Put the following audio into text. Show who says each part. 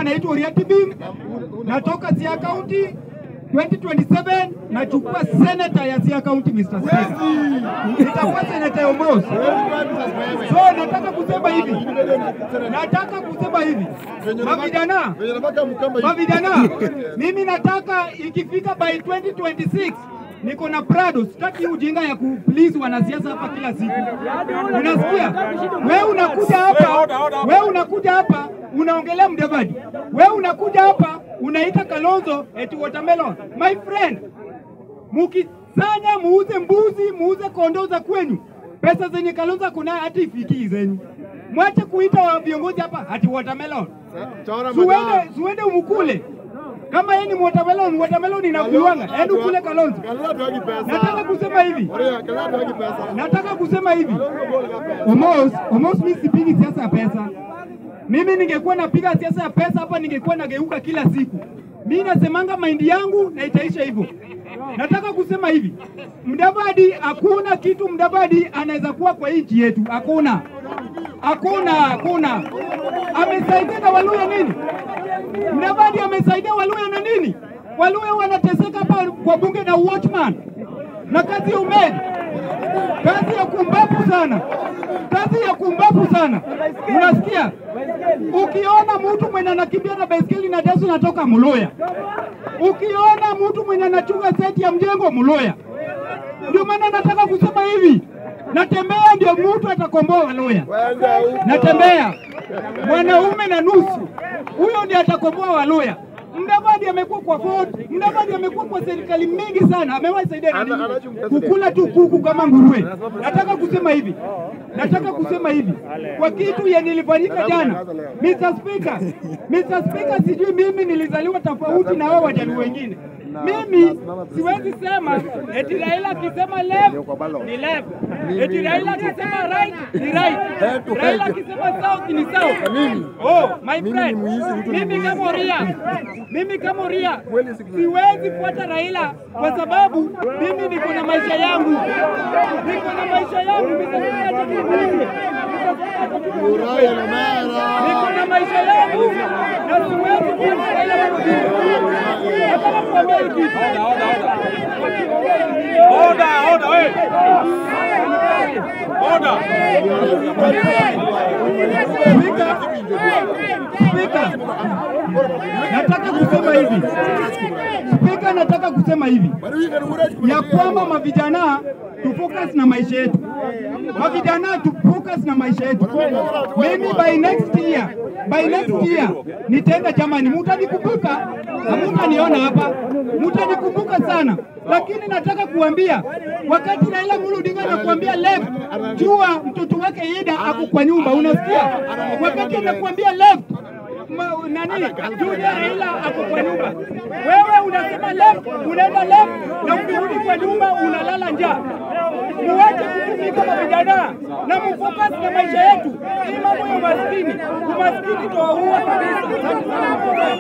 Speaker 1: Mama naitwa Oriatibim, natoka Siaya County. 2027 nachukua senator ya Siaya County, Mr. Speaker. Nitakuwa senator Omos. So nataka kusema hivi. Mavijana, mimi nataka ikifika by 2026 niko na Prado, sitaki ujinga ya kuplease wanasiasa hapa kila siku. Unasikia? Wewe unakuja hapa unaongelea Mudavadi. Wewe unakuja hapa unaita Kalonzo eti watermelon. My friend, mukisanya muuze mbuzi, muuze kondoo za kwenyu. Pesa zenye Kalonzo kuna hata ifiki zenyu. Mwache kuita viongozi hapa ati watermelon. Suende umukule. Kama yeye ni watermelon inakuanga, ende ukule Kalonzo. Nataka kusema hivi. Omos mimi sipigi siasa ya pesa. Mimi ningekuwa napiga siasa ya pesa hapa ningekuwa nageuka kila siku. Mimi nasemanga mind yangu na itaisha hivyo. Nataka kusema hivi. Mudavadi, hakuna kitu Mudavadi anaweza kuwa kwa nchi yetu. Hakuna. Amesaidia na Waluya nini? Mudavadi amesaidia Waluya na nini? Waluya wanateseka hapa kwa bunge na watchman. Na kazi ya umedi. Kazi ya kumbafu sana. Unasikia? Ukiona mtu mwenye anakimbia na baiskeli na Dasu natoka Muluya. Ukiona mtu mwenye anachunga seti ya mjengo Muluya. Ndio maana nataka kusema hivi. Natembea ndio mtu atakomboa Waluya. Natembea. Mwanaume na nusu. Huyo ndiye atakomboa Waluya. Mudavadi amekuwa kwa Ford, Mudavadi amekuwa kwa serikali mingi sana, amewahi saidia na nini? Kukula tu kuku kama nguruwe. Nataka kusema hivi. Kwa kitu ya nilifanyika jana, Mr. Speaker, sijui mimi nilizaliwa tofauti na wao wajaluo wengine. Mimi siwezi sema eti Raila akisema left ni left. Eti Raila akisema right ni right. Raila akisema south ni south. Oh, my friend. Mimi kama Ria siwezi fuata Raila kwa sababu mimi niko na maisha yangu. Niko na maisha yangu na siwezi fuata Raila. Nataka kuambia hivi. Nataka kusema hivi ya kwamba mavijana tufocus na maisha yetu. Mimi by next year nitaenda jamani, mutanikumbuka na mutaniona hapa, mutanikumbuka sana. Lakini nataka kuambia wakati Raila Amolo Odinga anakuambia left, jua mtoto wake Ida ako kwa nyumba, unasikia? Wakati anakuambia left Junior Raila ako kwa nyumba. Wewe unasema left, unaenda left na ukirudi kwa nyumba unalala njaa. Muache kutumika kama vijana na mfocus na maisha yetu. Hii mambo ya umaskini tuwaua kabisa.